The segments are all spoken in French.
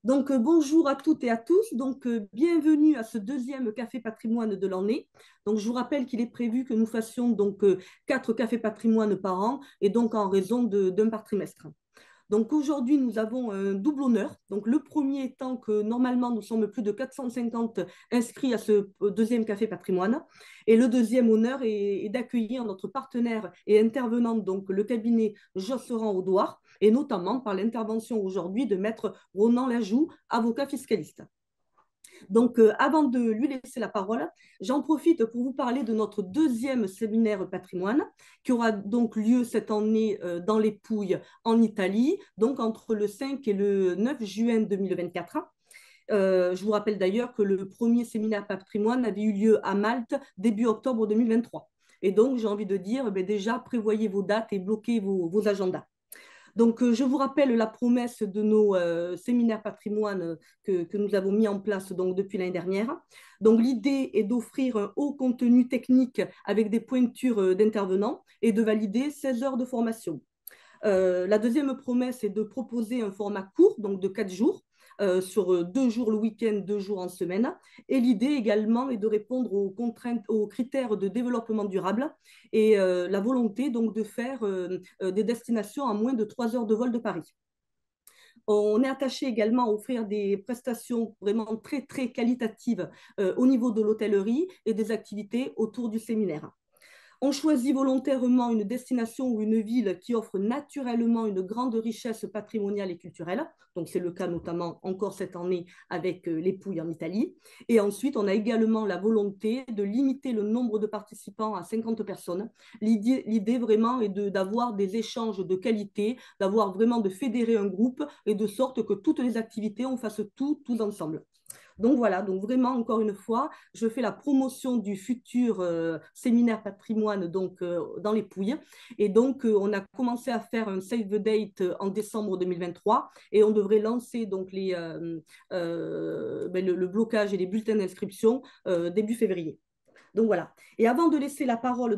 Bonjour à toutes et à tous. Bienvenue à ce deuxième Café Patrimoine de l'année. Je vous rappelle qu'il est prévu que nous fassions quatre cafés patrimoine par an et donc en raison d'un par trimestre. Donc aujourd'hui, nous avons un double honneur. Donc le premier étant que normalement, nous sommes plus de 450 inscrits à ce deuxième café patrimoine. Et le deuxième honneur est d'accueillir notre partenaire et intervenant, donc le cabinet Josserand-Audoir, et notamment par l'intervention aujourd'hui de Maître Ronan Lajoux, avocat fiscaliste. Avant de lui laisser la parole, j'en profite pour vous parler de notre deuxième séminaire patrimoine qui aura donc lieu cette année dans les Pouilles en Italie, donc entre le 5 et le 9 juin 2024. Je vous rappelle d'ailleurs que le premier séminaire patrimoine avait eu lieu à Malte début octobre 2023. Et donc, j'ai envie de dire, déjà, prévoyez vos dates et bloquez vos agendas. Je vous rappelle la promesse de nos séminaires patrimoine que nous avons mis en place depuis l'année dernière. L'idée est d'offrir un haut contenu technique avec des pointures d'intervenants et de valider 16 heures de formation. La deuxième promesse est de proposer un format court, donc de 4 jours, sur 2 jours le week-end, 2 jours en semaine. Et l'idée également est de répondre aux contraintes, aux critères de développement durable et la volonté donc de faire des destinations à moins de 3 heures de vol de Paris. On est attaché également à offrir des prestations vraiment très, très qualitatives au niveau de l'hôtellerie et des activités autour du séminaire. On choisit volontairement une destination ou une ville qui offre naturellement une grande richesse patrimoniale et culturelle. Donc, c'est le cas notamment encore cette année avec les Pouilles en Italie. Et ensuite, on a également la volonté de limiter le nombre de participants à 50 personnes. L'idée vraiment est d'avoir des échanges de qualité, d'avoir vraiment de fédérer un groupe et de sorte que toutes les activités, on fasse tout, tous ensemble. Donc voilà, donc vraiment, encore une fois, je fais la promotion du futur séminaire patrimoine dans les Pouilles. Et on a commencé à faire un save the date en décembre 2023 et on devrait lancer le blocage et les bulletins d'inscription début février. Donc voilà. Et avant de laisser la parole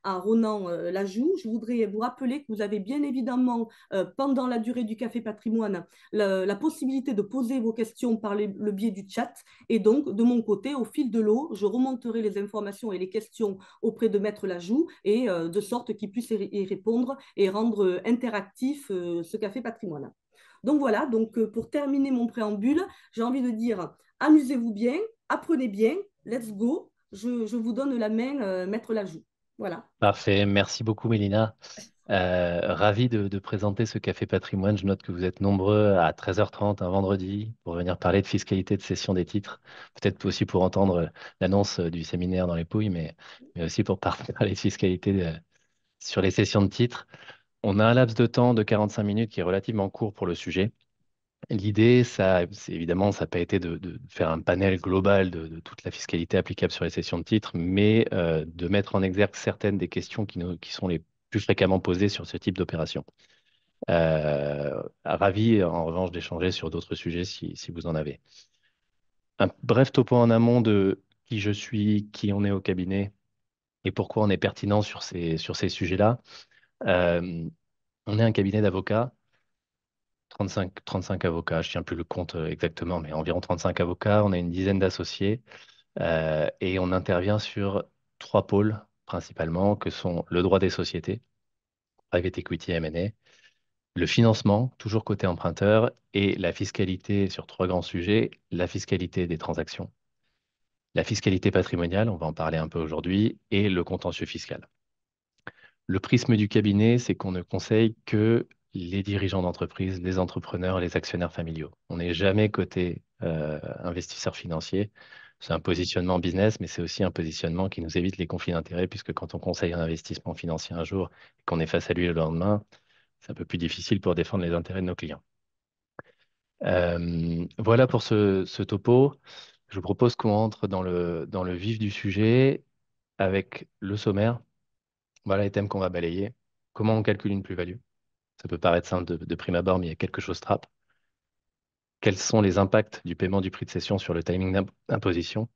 à Ronan Lajoux, je voudrais vous rappeler que vous avez bien évidemment, pendant la durée du Café Patrimoine, la possibilité de poser vos questions par le biais du chat. Et donc, de mon côté, au fil de l'eau, je remonterai les informations et les questions auprès de Maître Lajoux et de sorte qu'il puisse y répondre et rendre interactif ce Café Patrimoine. Donc voilà, pour terminer mon préambule, j'ai envie de dire amusez-vous bien, apprenez bien, let's go. Je vous donne la main, Maître Lajoux. Voilà. Parfait, merci beaucoup Mélina. Ravi de présenter ce Café Patrimoine. Je note que vous êtes nombreux à 13h30 un vendredi pour venir parler de fiscalité de cession des titres. Peut-être aussi pour entendre l'annonce du séminaire dans les Pouilles, mais aussi pour parler de fiscalité sur les cessions de titres. On a un laps de temps de 45 minutes qui est relativement court pour le sujet. L'idée, c'est évidemment, ça n'a pas été de faire un panel global de toute la fiscalité applicable sur les cessions de titres, mais de mettre en exergue certaines des questions qui sont les plus fréquemment posées sur ce type d'opération. Ravi, en revanche, d'échanger sur d'autres sujets si vous en avez. Un bref topo en amont de qui je suis, qui on est au cabinet et pourquoi on est pertinent sur ces sujets-là. Euh, on est un cabinet d'avocats. 35 avocats, je ne tiens plus le compte exactement, mais environ 35 avocats. On a une dizaine d'associés et on intervient sur trois pôles principalement, que sont le droit des sociétés, private equity M&A, le financement, toujours côté emprunteur, et la fiscalité sur trois grands sujets, la fiscalité des transactions, la fiscalité patrimoniale, on va en parler un peu aujourd'hui, et le contentieux fiscal. Le prisme du cabinet, c'est qu'on ne conseille que les dirigeants d'entreprise, les entrepreneurs, les actionnaires familiaux. On n'est jamais côté investisseur financier. C'est un positionnement business, mais c'est aussi un positionnement qui nous évite les conflits d'intérêts, puisque quand on conseille un investissement financier un jour et qu'on est face à lui le lendemain, c'est un peu plus difficile pour défendre les intérêts de nos clients. Voilà pour ce topo. Je vous propose qu'on entre dans le vif du sujet avec le sommaire. Voilà les thèmes qu'on va balayer. Comment on calcule une plus-value? Ça peut paraître simple de prime abord, mais il y a quelque chose trappe. Quels sont les impacts du paiement du prix de cession sur le timing d'imposition?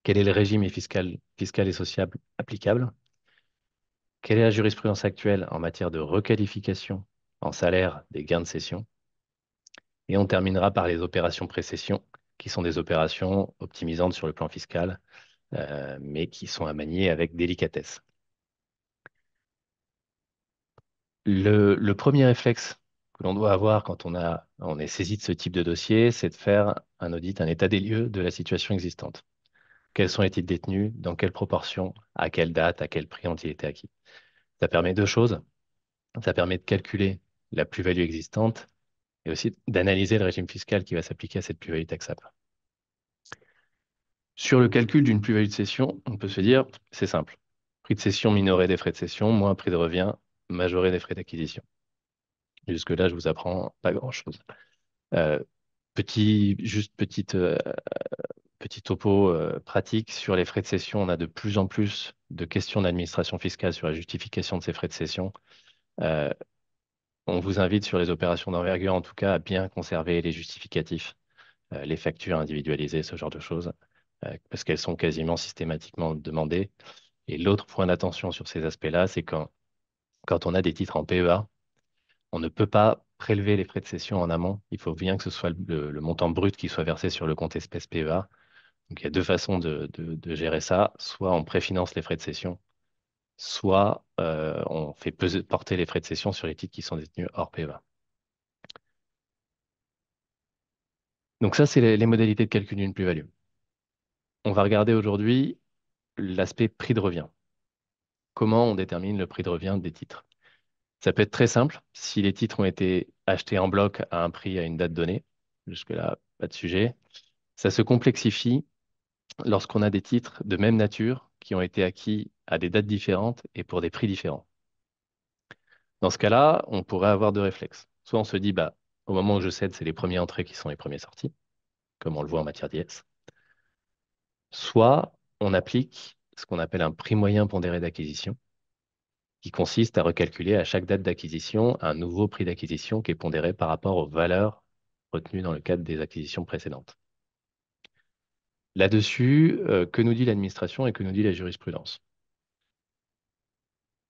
Quel est le régime fiscal et social applicable? Quelle est la jurisprudence actuelle en matière de requalification en salaire des gains de cession? Et on terminera par les opérations précession, qui sont des opérations optimisantes sur le plan fiscal, mais qui sont à manier avec délicatesse. Le premier réflexe que l'on doit avoir quand on est saisi de ce type de dossier, c'est de faire un audit, un état des lieux de la situation existante. Quels sont les titres détenus, dans quelle proportion, à quelle date, à quel prix ont-ils été acquis. Ça permet deux choses. Ça permet de calculer la plus-value existante et aussi d'analyser le régime fiscal qui va s'appliquer à cette plus-value taxable. Sur le calcul d'une plus-value de cession, on peut se dire, c'est simple. Prix de cession minoré des frais de cession, moins prix de revient, majoré des frais d'acquisition. Jusque-là, je vous apprends pas grand-chose. Euh, petit topo pratique sur les frais de cession. On a de plus en plus de questions d'administration fiscale sur la justification de ces frais de cession. Euh, on vous invite sur les opérations d'envergure, en tout cas, à bien conserver les justificatifs, les factures individualisées, ce genre de choses, parce qu'elles sont quasiment systématiquement demandées. Et l'autre point d'attention sur ces aspects-là, c'est quand on a des titres en PEA, on ne peut pas prélever les frais de cession en amont. Il faut bien que ce soit le montant brut qui soit versé sur le compte espèce PEA. Donc, il y a deux façons de gérer ça. Soit on préfinance les frais de cession, soit on fait porter les frais de cession sur les titres qui sont détenus hors PEA. Donc ça, c'est les modalités de calcul d'une plus-value. On va regarder aujourd'hui l'aspect prix de revient. Comment on détermine le prix de revient des titres? Ça peut être très simple. Si les titres ont été achetés en bloc à un prix à une date donnée, jusque-là, pas de sujet. Ça se complexifie lorsqu'on a des titres de même nature qui ont été acquis à des dates différentes et pour des prix différents. Dans ce cas-là, on pourrait avoir deux réflexes. Soit on se dit, bah, au moment où je cède, c'est les premiers entrées qui sont les premiers sortis, comme on le voit en matière d'IS. Soit on applique ce qu'on appelle un prix moyen pondéré d'acquisition, qui consiste à recalculer à chaque date d'acquisition un nouveau prix d'acquisition qui est pondéré par rapport aux valeurs retenues dans le cadre des acquisitions précédentes. Là-dessus, que nous dit l'administration et que nous dit la jurisprudence?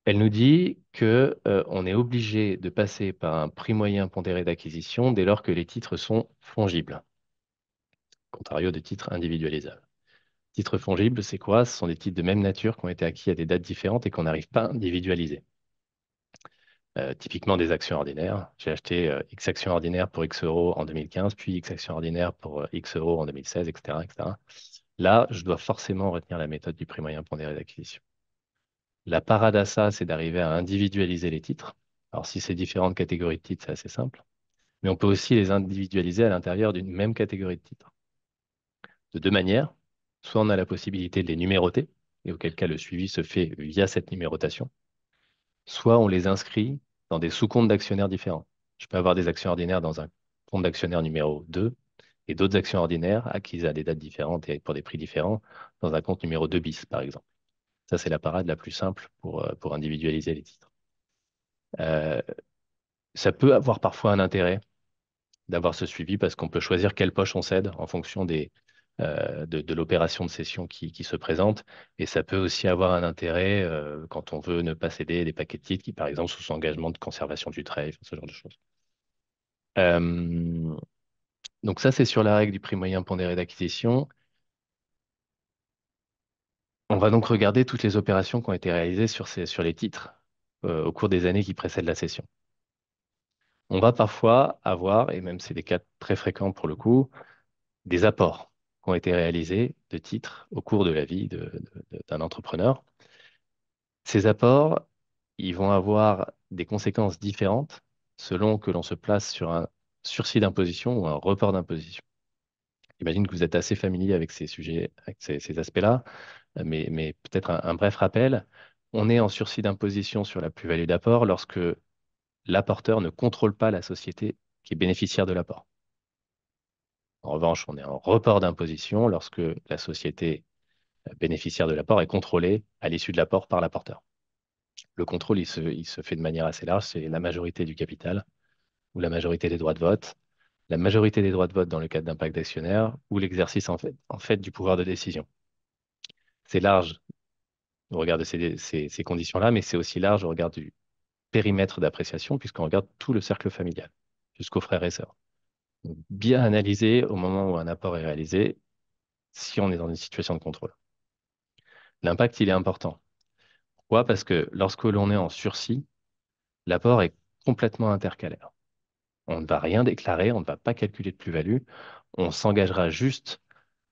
Elle nous dit que, on est obligé de passer par un prix moyen pondéré d'acquisition dès lors que les titres sont fongibles, contrario de titres individualisables. Titres fongibles, c'est quoi? Ce sont des titres de même nature qui ont été acquis à des dates différentes et qu'on n'arrive pas à individualiser. Typiquement des actions ordinaires. J'ai acheté X actions ordinaires pour X euros en 2015, puis X actions ordinaires pour X euros en 2016, etc., etc. Là, je dois forcément retenir la méthode du prix moyen pondéré d'acquisition. La parade à ça, c'est d'arriver à individualiser les titres. Alors, si c'est différentes catégories de titres, c'est assez simple. Mais on peut aussi les individualiser à l'intérieur d'une même catégorie de titres. De deux manières. Soit on a la possibilité de les numéroter, et auquel cas le suivi se fait via cette numérotation. Soit on les inscrit dans des sous-comptes d'actionnaires différents. Je peux avoir des actions ordinaires dans un compte d'actionnaire numéro 2 et d'autres actions ordinaires acquises à des dates différentes et pour des prix différents dans un compte numéro 2 bis, par exemple. Ça, c'est la parade la plus simple pour individualiser les titres. Euh, Ça peut avoir parfois un intérêt d'avoir ce suivi parce qu'on peut choisir quelle poche on cède en fonction de l'opération de cession qui se présente. Et ça peut aussi avoir un intérêt quand on veut ne pas céder des paquets de titres qui, par exemple, sous engagement de conservation du trade, ce genre de choses. Euh, donc ça, c'est sur la règle du prix moyen pondéré d'acquisition. On va donc regarder toutes les opérations qui ont été réalisées sur les titres au cours des années qui précèdent la cession. On va parfois avoir, et même c'est des cas très fréquents pour le coup, des apports qui ont été réalisés de titres au cours de la vie d'un entrepreneur. Ces apports, ils vont avoir des conséquences différentes selon que l'on se place sur un sursis d'imposition ou un report d'imposition. J'imagine que vous êtes assez familier avec ces sujets, avec ces aspects-là, mais peut-être un bref rappel. On est en sursis d'imposition sur la plus-value d'apport lorsque l'apporteur ne contrôle pas la société qui est bénéficiaire de l'apport. En revanche, on est en report d'imposition lorsque la société bénéficiaire de l'apport est contrôlée à l'issue de l'apport par l'apporteur. Le contrôle, il se fait de manière assez large, c'est la majorité du capital ou la majorité des droits de vote, la majorité des droits de vote dans le cadre d'un pacte d'actionnaires ou l'exercice en fait du pouvoir de décision. C'est large au regard de ces conditions-là, mais c'est aussi large au regard du périmètre d'appréciation puisqu'on regarde tout le cercle familial jusqu'aux frères et sœurs. Donc, bien analyser au moment où un apport est réalisé, si on est dans une situation de contrôle. L'impact, il est important. Pourquoi? Parce que lorsque l'on est en sursis, l'apport est complètement intercalaire. On ne va rien déclarer, on ne va pas calculer de plus-value. On s'engagera juste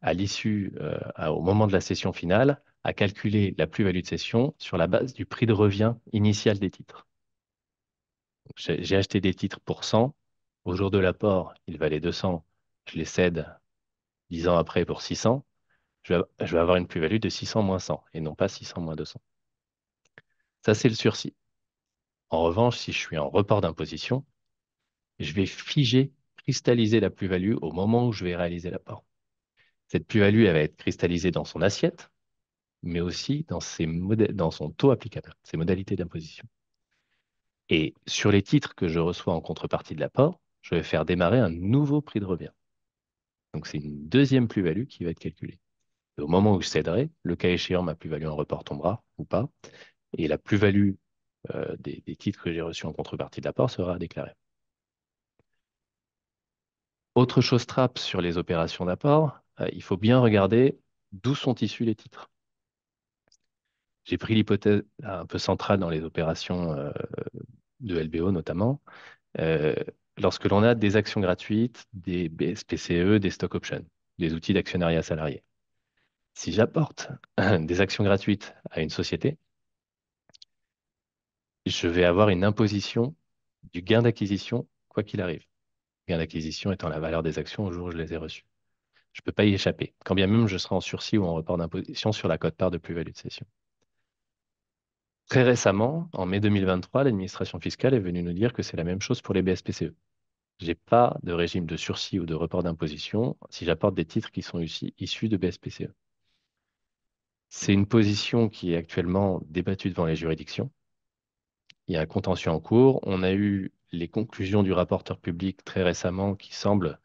à l'issue, au moment de la session finale, à calculer la plus-value de cession sur la base du prix de revient initial des titres. J'ai acheté des titres pour 100. Au jour de l'apport, ils valaient 200. Je les cède 10 ans après pour 600. Je vais avoir une plus-value de 600 moins 100 et non pas 600 moins 200. Ça, c'est le sursis. En revanche, si je suis en report d'imposition, je vais figer, cristalliser la plus-value au moment où je vais réaliser l'apport. Cette plus-value, elle va être cristallisée dans son assiette, mais aussi dans dans son taux applicable, ses modalités d'imposition. Et sur les titres que je reçois en contrepartie de l'apport, je vais faire démarrer un nouveau prix de revient. Donc c'est une deuxième plus-value qui va être calculée. Et au moment où je céderai, le cas échéant, ma plus-value en report tombera ou pas, et la plus-value des titres que j'ai reçus en contrepartie de l'apport sera déclarée. Autre chose trappe sur les opérations d'apport, il faut bien regarder d'où sont issus les titres. J'ai pris l'hypothèse un peu centrale dans les opérations de LBO notamment. Euh, Lorsque l'on a des actions gratuites, des BSPCE, des stock options, des outils d'actionnariat salarié. Si j'apporte des actions gratuites à une société, je vais avoir une imposition du gain d'acquisition, quoi qu'il arrive. Gain d'acquisition étant la valeur des actions au jour où je les ai reçues. Je ne peux pas y échapper, quand bien même je serai en sursis ou en report d'imposition sur la quote-part de plus-value de cession. Très récemment, en mai 2023, l'administration fiscale est venue nous dire que c'est la même chose pour les BSPCE. Je n'ai pas de régime de sursis ou de report d'imposition si j'apporte des titres qui sont issus de BSPCE. C'est une position qui est actuellement débattue devant les juridictions. Il y a un contentieux en cours. On a eu les conclusions du rapporteur public très récemment qui semblent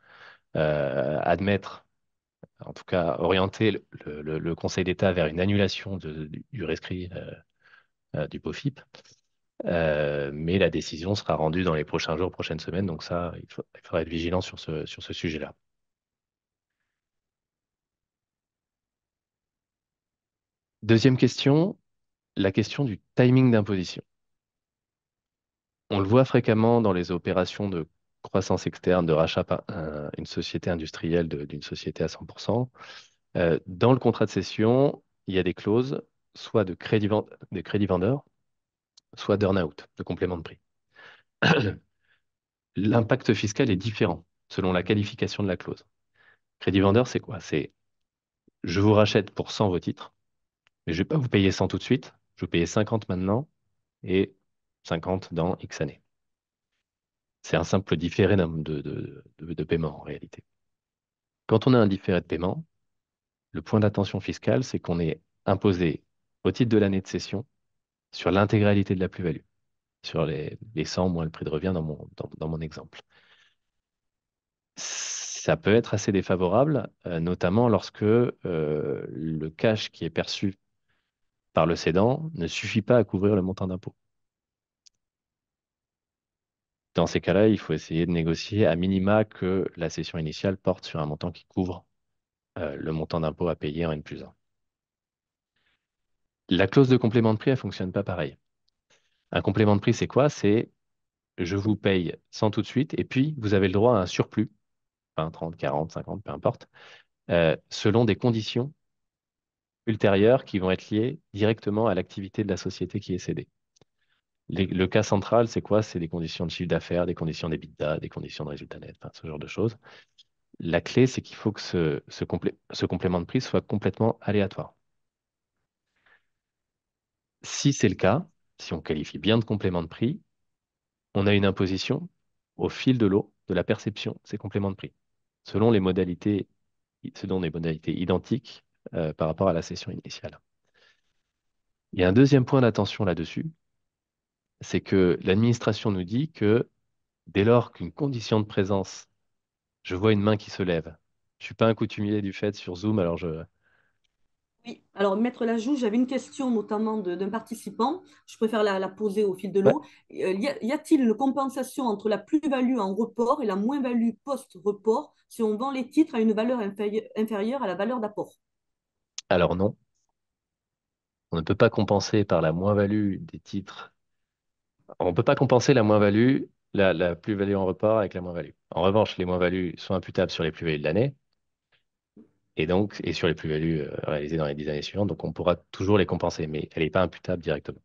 admettre, en tout cas orienter le Conseil d'État vers une annulation du rescrit du POFIP. Mais la décision sera rendue dans les prochains jours, prochaines semaines. Donc ça, il faudra être vigilant sur sur ce sujet-là. Deuxième question, la question du timing d'imposition. On le voit fréquemment dans les opérations de croissance externe, de rachat par une société industrielle d'une société à 100%. Dans le contrat de cession, il y a des clauses soit de crédit vendeur, soit d'earn-out, de complément de prix. L'impact fiscal est différent selon la qualification de la clause. Crédit vendeur, c'est quoi? C'est je vous rachète pour 100 vos titres, mais je ne vais pas vous payer 100 tout de suite. Je vais vous payer 50 maintenant et 50 dans X années. C'est un simple différé de paiement en réalité. Quand on a un différé de paiement, le point d'attention fiscale, c'est qu'on est imposé au titre de l'année de cession sur l'intégralité de la plus-value, sur les 100 moins le prix de revient dans mon exemple. Ça peut être assez défavorable, notamment lorsque le cash qui est perçu par le cédant ne suffit pas à couvrir le montant d'impôt. Dans ces cas-là, il faut essayer de négocier à minima que la cession initiale porte sur un montant qui couvre le montant d'impôt à payer en N+1. La clause de complément de prix, elle ne fonctionne pas pareil. Un complément de prix, c'est quoi? C'est je vous paye 100 tout de suite et puis vous avez le droit à un surplus, 20, 30, 40, 50, peu importe, selon des conditions ultérieures qui vont être liées directement à l'activité de la société qui est cédée. Le cas central, c'est quoi? C'est des conditions de chiffre d'affaires, des conditions d'EBITDA, des conditions de résultat net, enfin, ce genre de choses. La clé, c'est qu'il faut que ce complément de prix soit complètement aléatoire. Si c'est le cas, si on qualifie bien de complément de prix, on a une imposition au fil de l'eau de la perception de ces compléments de prix, selon les modalités, selon des modalités identiques par rapport à la cession initiale. Il y a un deuxième point d'attention là-dessus, c'est que l'administration nous dit que dès lors qu'une condition de présence, je vois une main qui se lève, je ne suis pas un coutumier du fait sur Zoom, alors Oui, alors Maître Lajou, j'avais une question notamment d'un participant. Je préfère la poser au fil de Ouais. l'eau. Y a-t-il une compensation entre la plus-value en report et la moins-value post-report si on vend les titres à une valeur inférieure à la valeur d'apport? Alors non, on ne peut pas compenser par la moins-value des titres. On ne peut pas compenser la moins-value, la plus-value en report avec la moins-value. En revanche, les moins-values sont imputables sur les plus-values de l'année et sur les plus-values réalisées dans les 10 années suivantes. Donc, on pourra toujours les compenser, mais elle n'est pas imputable directement.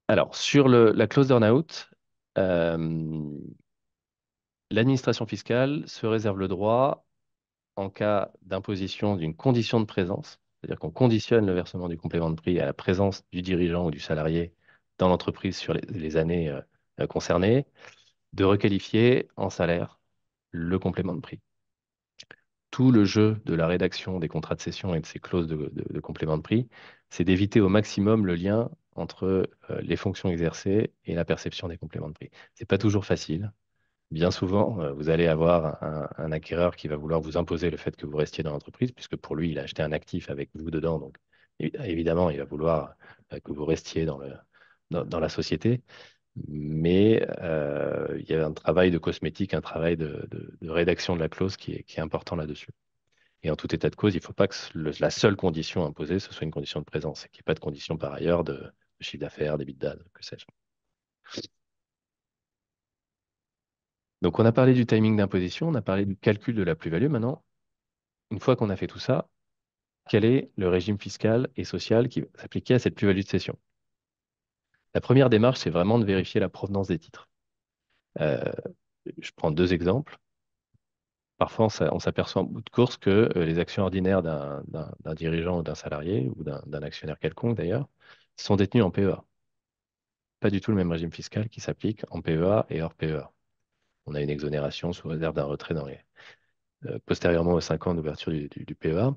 Alors, sur la clause d'earn-out, euh, l'administration fiscale se réserve le droit, en cas d'imposition d'une condition de présence, c'est-à-dire qu'on conditionne le versement du complément de prix à la présence du dirigeant ou du salarié dans l'entreprise sur les années concernées, de requalifier en salaire le complément de prix. Tout le jeu de la rédaction des contrats de cession et de ces clauses de complément de prix, c'est d'éviter au maximum le lien entre les fonctions exercées et la perception des compléments de prix. C'est pas toujours facile. Bien souvent, vous allez avoir un acquéreur qui va vouloir vous imposer le fait que vous restiez dans l'entreprise, puisque pour lui, il a acheté un actif avec vous dedans. Donc, évidemment, il va vouloir que vous restiez dans la société. Mais il y a un travail de cosmétique, un travail de rédaction de la clause qui est important là-dessus. Et en tout état de cause, il ne faut pas que la seule condition imposée, ce soit une condition de présence, et qu'il n'y ait pas de condition par ailleurs de chiffre d'affaires, d'EBITDA, que sais-je. Donc, on a parlé du timing d'imposition, on a parlé du calcul de la plus-value. Maintenant, une fois qu'on a fait tout ça, quel est le régime fiscal et social qui va s'appliquer à cette plus-value de cession? La première démarche, c'est vraiment de vérifier la provenance des titres. Euh, je prends deux exemples. Parfois, on s'aperçoit en bout de course que les actions ordinaires d'un dirigeant ou d'un salarié, ou d'un actionnaire quelconque d'ailleurs, sont détenues en PEA. Pas du tout le même régime fiscal qui s'applique en PEA et hors PEA. On a une exonération sous réserve d'un retrait postérieurement aux 5 ans d'ouverture du PEA.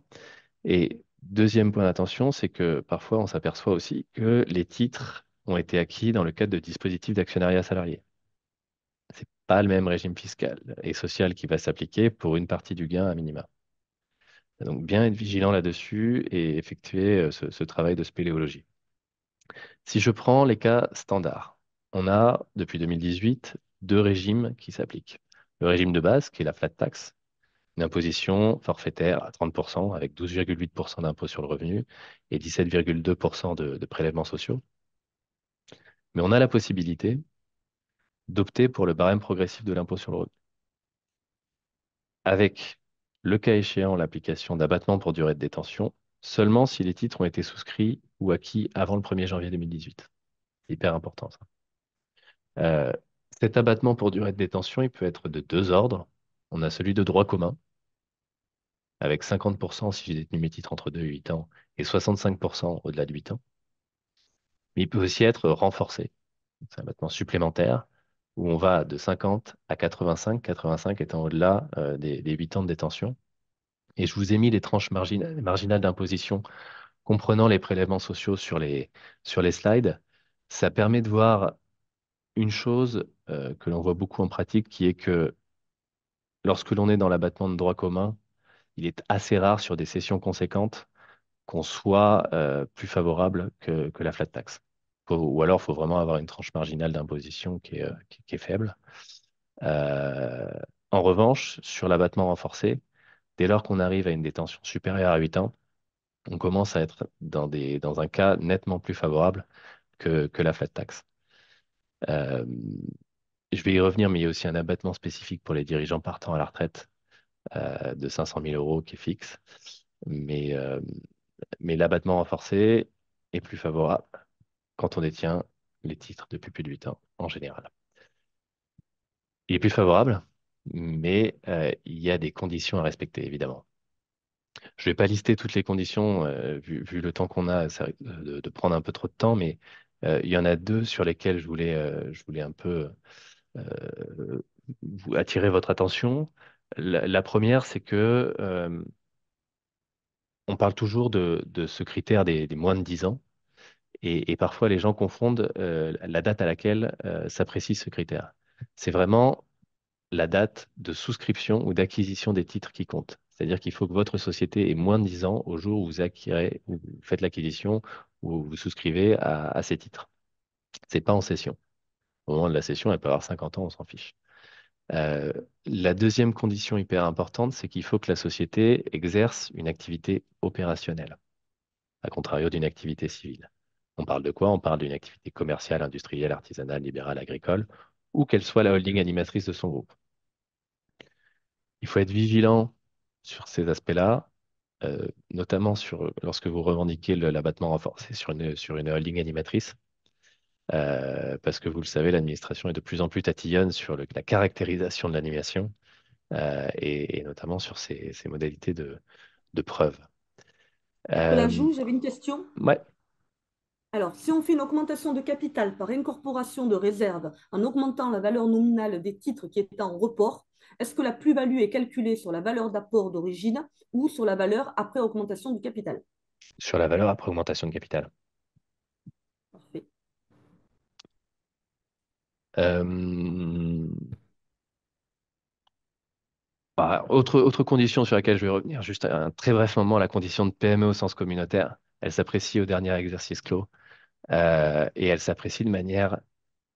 Et deuxième point d'attention, c'est que parfois on s'aperçoit aussi que les titres ont été acquis dans le cadre de dispositifs d'actionnariat salarié. C'est pas le même régime fiscal et social qui va s'appliquer pour une partie du gain à minima. Donc bien être vigilant là-dessus et effectuer ce travail de spéléologie. Si je prends les cas standards, on a depuis 2018 deux régimes qui s'appliquent. Le régime de base, qui est la flat tax, une imposition forfaitaire à 30% avec 12,8% d'impôt sur le revenu et 17,2% de prélèvements sociaux. Mais on a la possibilité d'opter pour le barème progressif de l'impôt sur le revenu, avec, le cas échéant, l'application d'abattements pour durée de détention, seulement si les titres ont été souscrits ou acquis avant le 1er janvier 2018. C'est hyper important, ça. Euh, Cet abattement pour durée de détention, il peut être de deux ordres. On a celui de droit commun, avec 50% si j'ai détenu mes titres entre 2 et 8 ans, et 65% au-delà de 8 ans. Mais il peut aussi être renforcé. C'est un abattement supplémentaire où on va de 50 à 85, 85 étant au-delà des 8 ans de détention. Et je vous ai mis les tranches marginales d'imposition comprenant les prélèvements sociaux sur les slides. Ça permet de voir une chose que l'on voit beaucoup en pratique, qui est que lorsque l'on est dans l'abattement de droit commun, il est assez rare sur des sessions conséquentes qu'on soit plus favorable que la flat tax. Ou alors, il faut vraiment avoir une tranche marginale d'imposition qui est faible. Euh, En revanche, sur l'abattement renforcé, dès lors qu'on arrive à une détention supérieure à 8 ans, on commence à être dans un cas nettement plus favorable que la flat tax. Euh, je vais y revenir, mais il y a aussi un abattement spécifique pour les dirigeants partant à la retraite de 500 000 euros qui est fixe. Mais, euh, mais l'abattement renforcé est plus favorable quand on détient les titres depuis plus de 8 ans en général. Il est plus favorable, mais il y a des conditions à respecter, évidemment. Je ne vais pas lister toutes les conditions, vu le temps qu'on a, ça risque de prendre un peu trop de temps, mais il y en a deux sur lesquelles je voulais un peu vous attirer votre attention. La première, c'est que on parle toujours de ce critère des moins de 10 ans, et parfois les gens confondent la date à laquelle s'apprécie ce critère. C'est vraiment la date de souscription ou d'acquisition des titres qui compte. C'est-à-dire qu'il faut que votre société ait moins de 10 ans au jour où vous acquérez, où vous faites l'acquisition ou vous souscrivez à ces titres. C'est pas en cession. Au moment de la cession, elle peut avoir 50 ans, on s'en fiche. Euh, la deuxième condition hyper importante, c'est qu'il faut que la société exerce une activité opérationnelle, à contrario d'une activité civile. On parle de quoi? On parle d'une activité commerciale, industrielle, artisanale, libérale, agricole, ou qu'elle soit la holding animatrice de son groupe. Il faut être vigilant sur ces aspects-là, notamment lorsque vous revendiquez l'abattement renforcé sur une holding animatrice, parce que vous le savez, l'administration est de plus en plus tatillonne sur la caractérisation de l'animation, et notamment sur ses modalités de preuve. Cela Euh, joue, j'avais une question. ouais, Alors, si on fait une augmentation de capital par incorporation de réserve en augmentant la valeur nominale des titres qui étaient en report, est-ce que la plus-value est calculée sur la valeur d'apport d'origine ou sur la valeur après augmentation du capital? sur la valeur après augmentation de capital. Parfait. Euh, autre condition sur laquelle je vais revenir, juste un très bref moment, la condition de PME au sens communautaire. Elle s'apprécie au dernier exercice clos, et elle s'apprécie de manière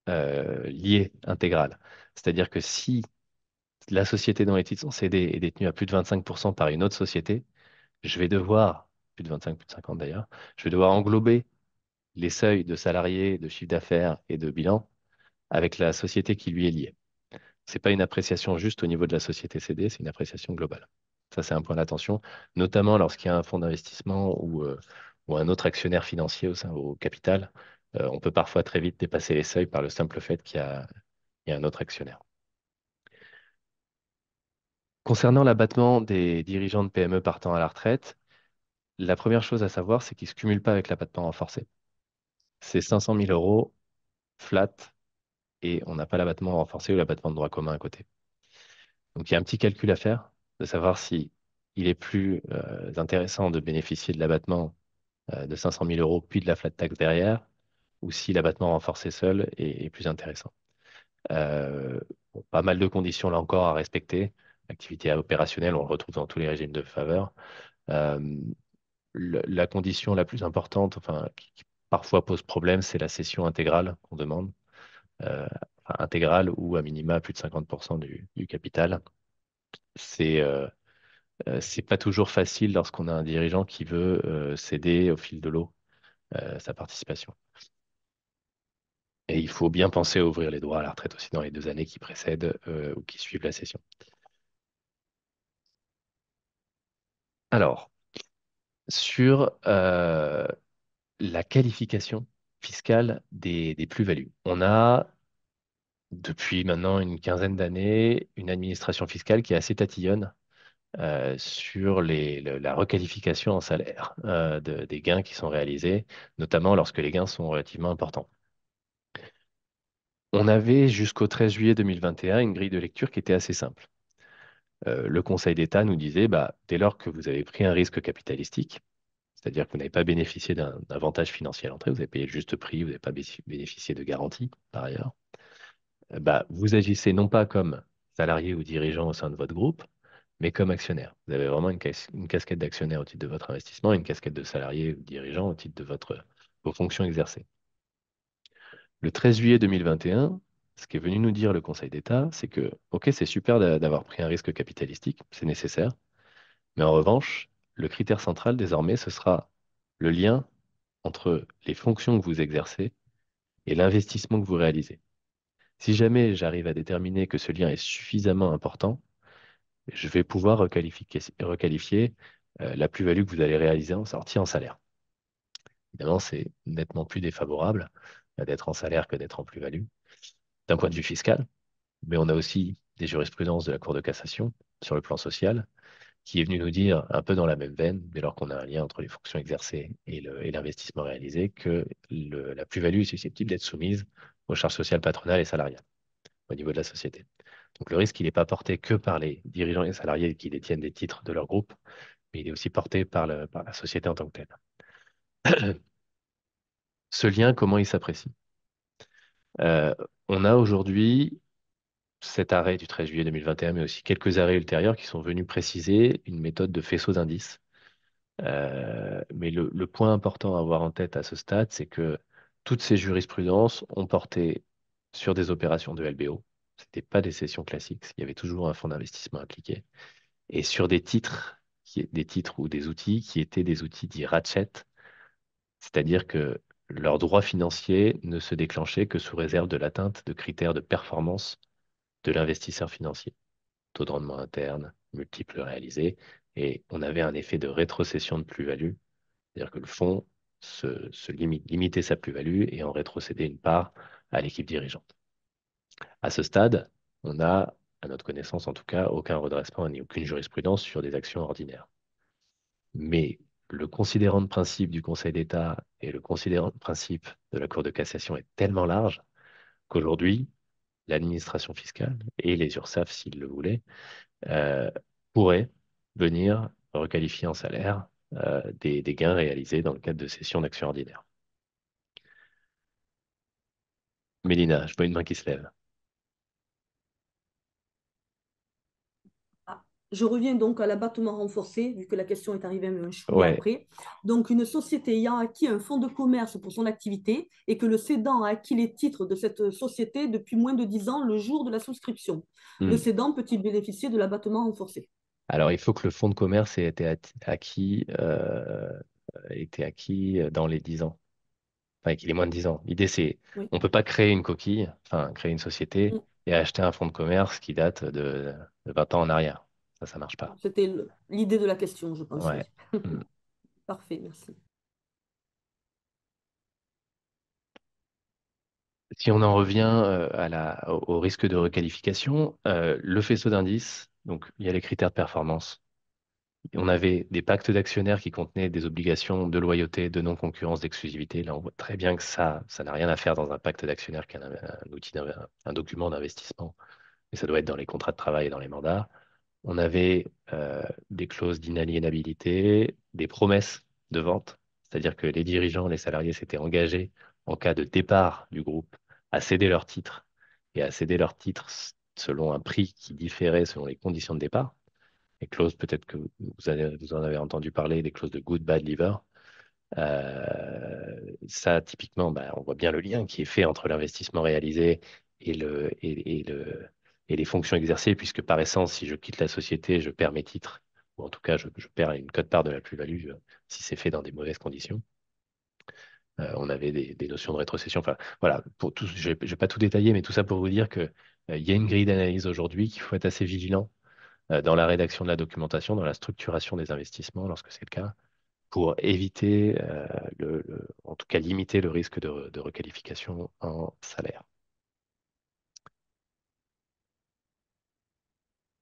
liée, intégrale. C'est-à-dire que si la société dont les titres sont cédés est détenue à plus de 25% par une autre société, je vais devoir, plus de 25, plus de 50 d'ailleurs, je vais devoir englober les seuils de salariés, de chiffre d'affaires et de bilan avec la société qui lui est liée. C'est pas une appréciation juste au niveau de la société cédée, c'est une appréciation globale. Ça, c'est un point d'attention, notamment lorsqu'il y a un fonds d'investissement ou un autre actionnaire financier au capital. On peut parfois très vite dépasser les seuils par le simple fait il y a un autre actionnaire. Concernant l'abattement des dirigeants de PME partant à la retraite, la première chose à savoir, c'est qu'ils ne se cumulent pas avec l'abattement renforcé. C'est 500 000 euros flat et on n'a pas l'abattement renforcé ou l'abattement de droit commun à côté. Donc il y a un petit calcul à faire, de savoir si il est plus intéressant de bénéficier de l'abattement de 500 000 euros puis de la flat tax derrière, ou si l'abattement renforcé seul est plus intéressant. Bon, pas mal de conditions là encore à respecter. L'activité opérationnelle, on le retrouve dans tous les régimes de faveur. Euh, la condition la plus importante, enfin, qui parfois pose problème, c'est la cession intégrale qu'on demande. Enfin, intégrale ou à minima plus de 50% du capital. C'est c'est pas toujours facile lorsqu'on a un dirigeant qui veut céder au fil de l'eau sa participation. Et il faut bien penser à ouvrir les droits à la retraite aussi dans les 2 années qui précèdent ou qui suivent la cession. Alors, sur la qualification fiscale des plus-values, on a depuis maintenant une quinzaine d'années une administration fiscale qui est assez tatillonne sur la requalification en salaire des gains qui sont réalisés, notamment lorsque les gains sont relativement importants. On avait jusqu'au 13 juillet 2021 une grille de lecture qui était assez simple. Le Conseil d'État nous disait, bah, dès lors que vous avez pris un risque capitalistique, c'est-à-dire que vous n'avez pas bénéficié d'un avantage financier à l'entrée, vous avez payé le juste prix, vous n'avez pas bénéficié de garantie par ailleurs, bah, vous agissez non pas comme salarié ou dirigeant au sein de votre groupe, mais comme actionnaire. Vous avez vraiment une casquette d'actionnaire au titre de votre investissement et une casquette de salarié ou dirigeant au titre de vos fonctions exercées. Le 13 juillet 2021, ce qu'est venu nous dire le Conseil d'État, c'est que, OK, c'est super d'avoir pris un risque capitalistique, c'est nécessaire, mais en revanche, le critère central désormais, ce sera le lien entre les fonctions que vous exercez et l'investissement que vous réalisez. Si jamais j'arrive à déterminer que ce lien est suffisamment important, je vais pouvoir requalifier la plus-value que vous allez réaliser en sortie en salaire. Évidemment, c'est nettement plus défavorable d'être en salaire que d'être en plus-value d'un point de vue fiscal, mais on a aussi des jurisprudences de la Cour de cassation sur le plan social qui est venu nous dire, un peu dans la même veine, dès lors qu'on a un lien entre les fonctions exercées et l'investissement réalisé, que la plus-value est susceptible d'être soumise aux charges sociales patronales et salariales au niveau de la société. Donc le risque, il n'est pas porté que par les dirigeants et salariés qui détiennent des titres de leur groupe, mais il est aussi porté par la société en tant que telle. Ce lien, comment il s'apprécie? Euh, on a aujourd'hui cet arrêt du 13 juillet 2021, mais aussi quelques arrêts ultérieurs qui sont venus préciser une méthode de faisceau d'indices. Mais le point important à avoir en tête à ce stade, c'est que toutes ces jurisprudences ont porté sur des opérations de LBO. Ce n'étaient pas des sessions classiques, il y avait toujours un fonds d'investissement impliqué. Et sur des titres, des titres ou des outils qui étaient des outils dits ratchet, c'est-à-dire que leurs droits financiers ne se déclenchaient que sous réserve de l'atteinte de critères de performance de l'investisseur financier. Taux de rendement interne, multiples réalisés, et on avait un effet de rétrocession de plus-value, c'est-à-dire que le fonds limitait sa plus-value et en rétrocédait une part à l'équipe dirigeante. À ce stade, on n'a, à notre connaissance en tout cas, aucun redressement ni aucune jurisprudence sur des actions ordinaires. Mais le considérant de principe du Conseil d'État et le considérant de principe de la Cour de cassation est tellement large qu'aujourd'hui, l'administration fiscale et les URSSAF, s'ils le voulaient, euh, pourraient venir requalifier en salaire des gains réalisés dans le cadre de cessions d'actions ordinaires. Mélina, je vois une main qui se lève. Ah, je reviens donc à l'abattement renforcé, vu que la question est arrivée un chouïa Ouais. après. Donc, une société ayant acquis un fonds de commerce pour son activité et que le cédant a acquis les titres de cette société depuis moins de 10 ans le jour de la souscription. Le Hmm. cédant peut-il bénéficier de l'abattement renforcé? Alors, il faut que le fonds de commerce ait été acquis dans les 10 ans. Enfin, qu'il ait moins de 10 ans. L'idée, c'est, Oui. on ne peut pas créer une coquille, enfin, créer une société Mm. et acheter un fonds de commerce qui date de 20 ans en arrière. Ça marche pas. C'était l'idée de la question, je pense, Ouais. oui. Hmm. Parfait, merci. Si on en revient au risque de requalification, le faisceau d'indices, donc il y a les critères de performance. On avait des pactes d'actionnaires qui contenaient des obligations de loyauté, de non-concurrence, d'exclusivité. Là, on voit très bien que ça n'a rien à faire dans un pacte d'actionnaire qui est un outil, un document d'investissement. Et ça doit être dans les contrats de travail et dans les mandats. On avait des clauses d'inaliénabilité, des promesses de vente, c'est-à-dire que les dirigeants, les salariés s'étaient engagés en cas de départ du groupe à céder leurs titres et à céder leurs titres selon un prix qui différait selon les conditions de départ. Les clauses, peut-être que vous en avez entendu parler, des clauses de good, bad, liver. Ça, typiquement, bah, on voit bien le lien qui est fait entre l'investissement réalisé et, et les fonctions exercées, puisque par essence, si je quitte la société, je perds mes titres, ou en tout cas, je perds une quote-part de la plus-value si c'est fait dans des mauvaises conditions. On avait des notions de rétrocession. Enfin, voilà, pour tout, je ne vais pas tout détailler, mais tout ça pour vous dire que, il y a une grille d'analyse aujourd'hui qu'il faut être assez vigilant dans la rédaction de la documentation, dans la structuration des investissements, lorsque c'est le cas pour éviter, en tout cas limiter le risque de requalification en salaire.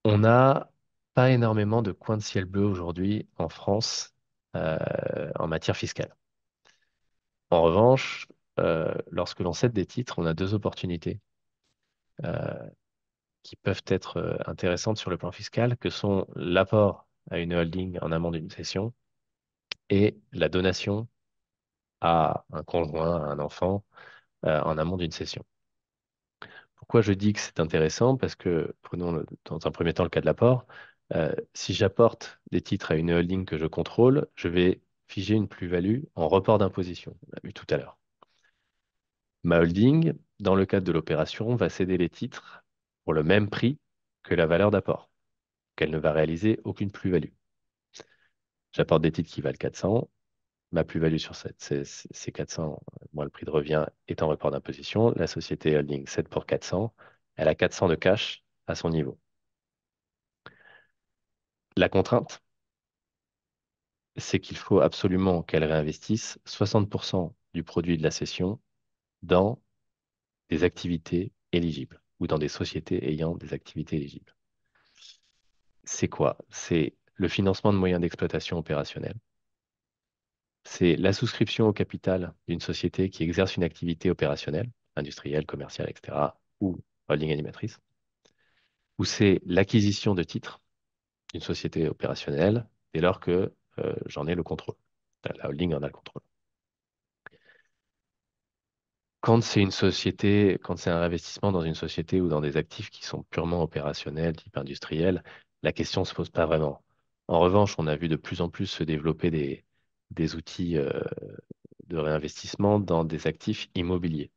On n'a pas énormément de coins de ciel bleu aujourd'hui en France en matière fiscale. En revanche, lorsque l'on cède des titres, on a deux opportunités euh, qui peuvent être intéressantes sur le plan fiscal, que sont l'apport à une holding en amont d'une cession et la donation à un conjoint, à un enfant, en amont d'une cession. Pourquoi je dis que c'est intéressant? Parce que, prenons dans un premier temps le cas de l'apport. Si j'apporte des titres à une holding que je contrôle, je vais figer une plus-value en report d'imposition. On l'a vu tout à l'heure. Ma holding, dans le cadre de l'opération, va céder les titres pour le même prix que la valeur d'apport, qu'elle ne va réaliser aucune plus-value. J'apporte des titres qui valent 400. Ma plus-value sur ces 400, moins le prix de revient, est en report d'imposition. La société holding cède pour 400. Elle a 400 de cash à son niveau. La contrainte, c'est qu'il faut absolument qu'elle réinvestisse 60% du produit de la cession dans des activités éligibles ou dans des sociétés ayant des activités éligibles. C'est quoi? C'est le financement de moyens d'exploitation opérationnelle. C'est la souscription au capital d'une société qui exerce une activité opérationnelle, industrielle, commerciale, etc., ou holding animatrice. Ou c'est l'acquisition de titres d'une société opérationnelle dès lors que j'en ai le contrôle. La holding en a le contrôle. Quand c'est une société, quand c'est un investissement dans une société ou dans des actifs qui sont purement opérationnels, type industriel, la question ne se pose pas vraiment. En revanche, on a vu de plus en plus se développer des outils de réinvestissement dans des actifs immobiliers.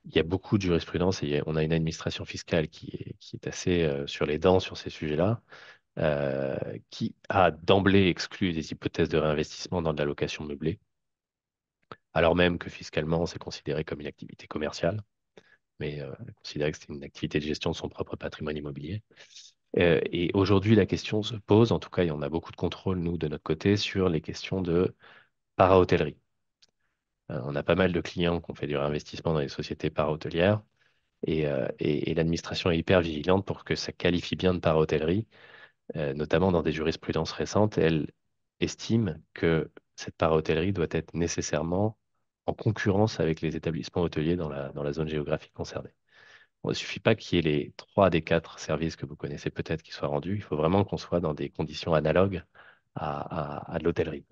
Il y a beaucoup de jurisprudence et on a une administration fiscale qui est assez sur les dents sur ces sujets-là, euh, qui a d'emblée exclu des hypothèses de réinvestissement dans de la location meublée, alors même que fiscalement, c'est considéré comme une activité commerciale, mais considéré que c'est une activité de gestion de son propre patrimoine immobilier. Et aujourd'hui, la question se pose, en tout cas, et on a beaucoup de contrôle, nous, de notre côté, sur les questions de para-hôtellerie. On a pas mal de clients qui ont fait du réinvestissement dans les sociétés para-hôtelières et l'administration est hyper vigilante pour que ça qualifie bien de para-hôtellerie, notamment dans des jurisprudences récentes. Elle estime que cette para-hôtellerie doit être nécessairement en concurrence avec les établissements hôteliers dans la zone géographique concernée. Bon, il ne suffit pas qu'il y ait les trois des quatre services que vous connaissez peut-être qui soient rendus. Il faut vraiment qu'on soit dans des conditions analogues à de l'hôtellerie.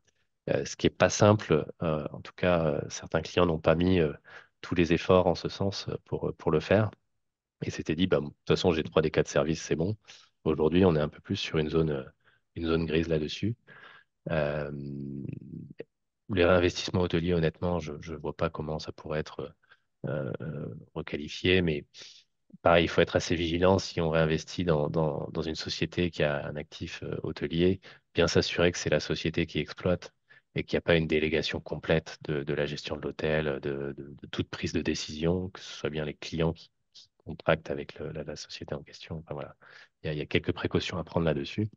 Ce qui n'est pas simple. En tout cas, certains clients n'ont pas mis tous les efforts en ce sens pour le faire. Et s'étaient dit, bah, de toute façon, j'ai trois des quatre services, c'est bon. Aujourd'hui, on est un peu plus sur une zone grise là-dessus. Euh, les réinvestissements hôteliers, honnêtement, je ne vois pas comment ça pourrait être requalifié, mais pareil, il faut être assez vigilant si on réinvestit dans une société qui a un actif hôtelier, bien s'assurer que c'est la société qui exploite et qu'il n'y a pas une délégation complète de la gestion de l'hôtel, de toute prise de décision, que ce soit bien les clients qui contractent avec la société en question. Enfin, voilà. Il y a quelques précautions à prendre là-dessus.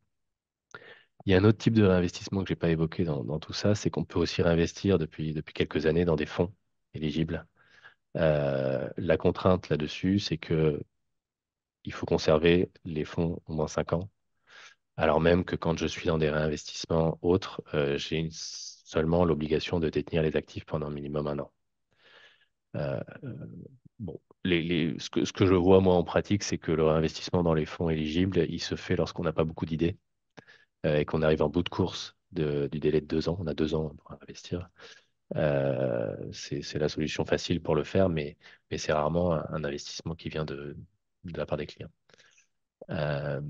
Il y a un autre type de réinvestissement que je n'ai pas évoqué dans tout ça, c'est qu'on peut aussi réinvestir depuis quelques années dans des fonds éligibles. La contrainte là-dessus, c'est que il faut conserver les fonds au moins 5 ans. Alors même que quand je suis dans des réinvestissements autres, seulement l'obligation de détenir les actifs pendant minimum un an. Euh, euh, bon, ce que je vois moi en pratique, c'est que le réinvestissement dans les fonds éligibles, il se fait lorsqu'on n'a pas beaucoup d'idées et qu'on arrive en bout de course du délai de 2 ans. On a 2 ans pour investir. C'est la solution facile pour le faire, mais c'est rarement un investissement qui vient de la part des clients. Euh,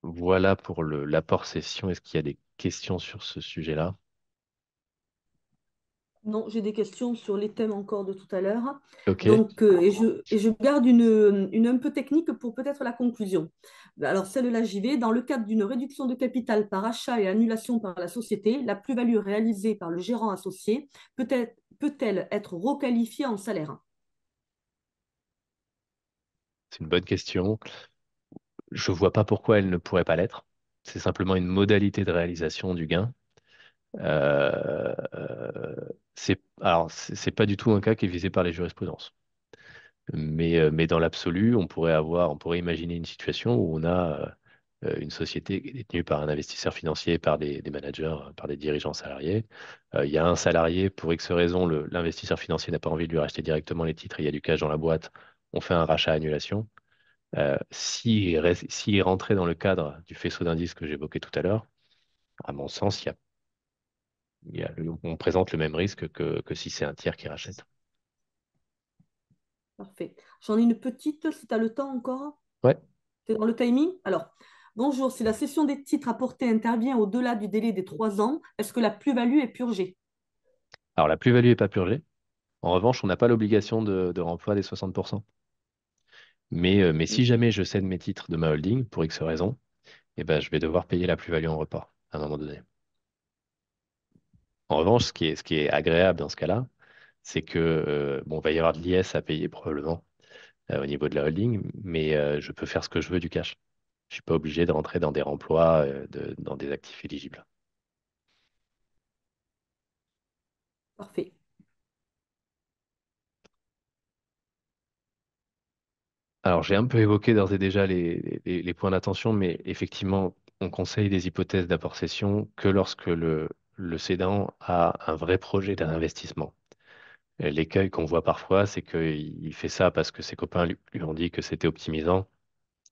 Voilà pour l'apport session. Est-ce qu'il y a des questions sur ce sujet-là? Non, j'ai des questions sur les thèmes encore de tout à l'heure. OK. Donc, et je garde une un peu technique pour peut-être la conclusion. Alors, celle-là, j'y vais. Dans le cadre d'une réduction de capital par achat et annulation par la société, la plus-value réalisée par le gérant associé peut-elle être requalifiée en salaire? C'est une bonne question. Je vois pas pourquoi elle ne pourrait pas l'être. C'est simplement une modalité de réalisation du gain. Alors, c'est pas du tout un cas qui est visé par les jurisprudences. Mais dans l'absolu, on pourrait imaginer une situation où on a une société détenue par un investisseur financier, par des managers, par des dirigeants salariés. Il y a un salarié, pour X raison, l'investisseur financier n'a pas envie de lui racheter directement les titres, il y a du cash dans la boîte, on fait un rachat annulation. S'il est rentré dans le cadre du faisceau d'indices que j'évoquais tout à l'heure, à mon sens, on présente le même risque que si c'est un tiers qui rachète. Parfait. J'en ai une petite, si tu as le temps encore. Ouais. Tu es dans le timing? Alors, bonjour, si la cession des titres apportés intervient au-delà du délai des 3 ans, est-ce que la plus-value est purgée? Alors, la plus-value n'est pas purgée. En revanche, on n'a pas l'obligation de remploi des 60%. Mais si jamais je cède mes titres de ma holding, pour X raison, eh ben, je vais devoir payer la plus-value en report à un moment donné. En revanche, ce qui est agréable dans ce cas-là, c'est que bon, va y avoir de l'IS à payer probablement au niveau de la holding, mais je peux faire ce que je veux du cash. Je suis pas obligé de rentrer dans des remplois, dans des actifs éligibles. Parfait. Alors, j'ai un peu évoqué d'ores et déjà les points d'attention, mais effectivement, on conseille des hypothèses d'apport-cession que lorsque le cédant a un vrai projet d'investissement. L'écueil qu'on voit parfois, c'est qu'il fait ça parce que ses copains lui ont dit que c'était optimisant.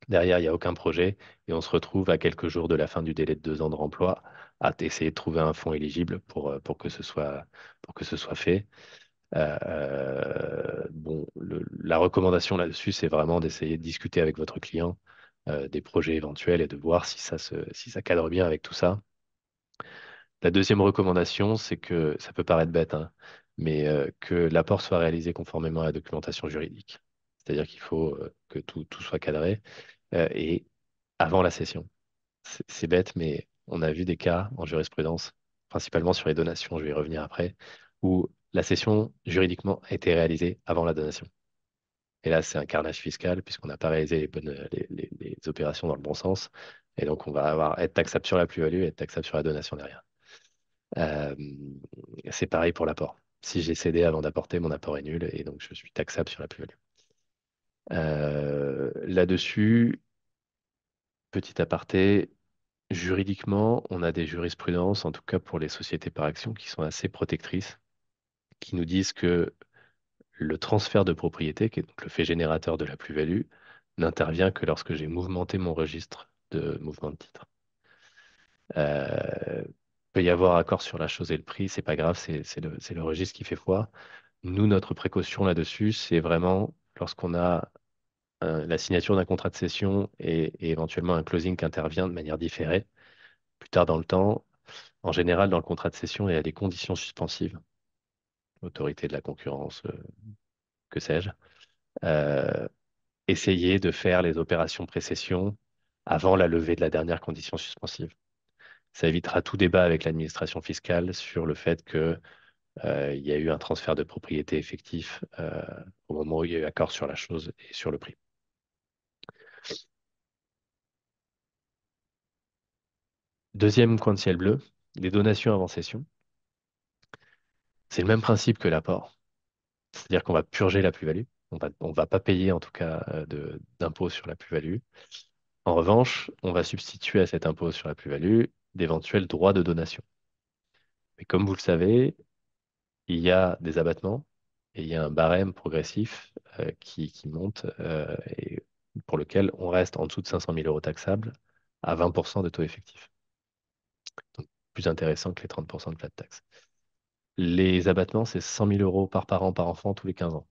Derrière, il n'y a aucun projet et on se retrouve à quelques jours de la fin du délai de 2 ans de remploi à essayer de trouver un fonds éligible pour que ce soit fait. Bon, la recommandation là-dessus, c'est vraiment d'essayer de discuter avec votre client des projets éventuels et de voir si ça cadre bien avec tout ça. La deuxième recommandation, c'est que ça peut paraître bête, hein, mais que l'apport soit réalisé conformément à la documentation juridique. C'est-à-dire qu'il faut que tout soit cadré et avant la session. C'est bête, mais on a vu des cas en jurisprudence, principalement sur les donations, je vais y revenir après, où la cession juridiquement a été réalisée avant la donation. Et là, c'est un carnage fiscal puisqu'on n'a pas réalisé les opérations dans le bon sens. Et donc, on va être taxable sur la plus-value et être taxable sur la donation derrière. Euh, c'est pareil pour l'apport. Si j'ai cédé avant d'apporter, mon apport est nul et donc je suis taxable sur la plus-value. Là-dessus, petit aparté, juridiquement, on a des jurisprudences, en tout cas pour les sociétés par action, qui sont assez protectrices, qui nous disent que le transfert de propriété, qui est donc le fait générateur de la plus-value, n'intervient que lorsque j'ai mouvementé mon registre de mouvement de titre. Peut y avoir accord sur la chose et le prix, c'est pas grave, c'est le registre qui fait foi. Nous, notre précaution là-dessus, c'est vraiment lorsqu'on a la signature d'un contrat de cession et éventuellement un closing qui intervient de manière différée plus tard dans le temps. En général, dans le contrat de cession, il y a des conditions suspensives, autorité de la concurrence, que sais-je. Euh, Essayer de faire les opérations pré-cession avant la levée de la dernière condition suspensive. Ça évitera tout débat avec l'administration fiscale sur le fait que il y a eu un transfert de propriété effectif au moment où il y a eu accord sur la chose et sur le prix. Deuxième coin de ciel bleu, les donations avant cession. C'est le même principe que l'apport, c'est-à-dire qu'on va purger la plus-value. On va pas payer en tout cas d'impôt sur la plus-value. En revanche, on va substituer à cet impôt sur la plus-value d'éventuels droits de donation. Mais comme vous le savez, il y a des abattements et il y a un barème progressif qui monte et pour lequel on reste en dessous de 500 000 euros taxables à 20% de taux effectif. Donc, plus intéressant que les 30% de flat tax. Les abattements, c'est 100 000 euros par parent, par enfant, tous les 15 ans.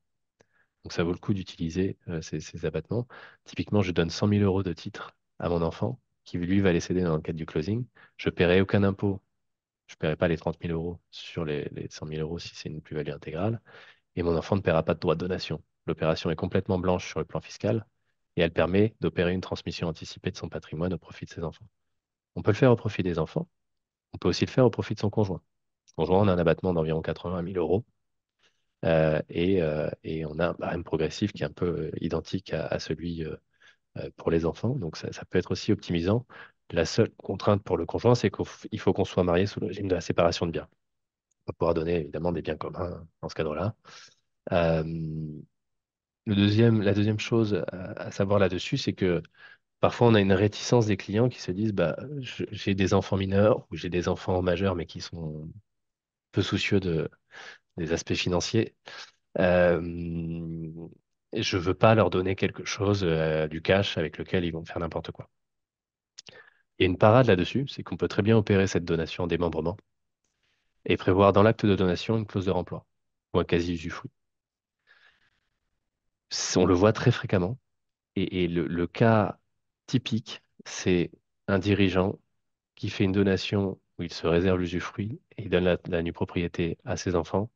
Donc, ça vaut le coup d'utiliser ces abattements. Typiquement, je donne 100 000 euros de titre à mon enfant qui, lui, va les céder dans le cadre du closing. Je ne paierai aucun impôt. Je ne paierai pas les 30 000 euros sur les 100 000 euros si c'est une plus-value intégrale. Et mon enfant ne paiera pas de droit de donation. L'opération est complètement blanche sur le plan fiscal et elle permet d'opérer une transmission anticipée de son patrimoine au profit de ses enfants. On peut le faire au profit des enfants, on peut aussi le faire au profit de son conjoint. Son conjoint, on a un abattement d'environ 80 000 euros et on a un barème progressif qui est un peu identique à celui pour les enfants. Donc ça peut être aussi optimisant. La seule contrainte pour le conjoint, c'est qu'il faut qu'on soit marié sous le régime de la séparation de biens. On va pouvoir donner évidemment des biens communs dans ce cadre-là. Euh, la deuxième chose à savoir là-dessus, c'est que parfois on a une réticence des clients qui se disent bah, j'ai des enfants mineurs ou j'ai des enfants majeurs mais qui sont peu soucieux des aspects financiers. Euh, et je ne veux pas leur donner quelque chose, du cash avec lequel ils vont faire n'importe quoi. Il y a une parade là-dessus, c'est qu'on peut très bien opérer cette donation en démembrement et prévoir dans l'acte de donation une clause de remploi ou un quasi-usufruit. On le voit très fréquemment. Et le cas typique, c'est un dirigeant qui fait une donation où il se réserve l'usufruit et il donne la nue propriété à ses enfants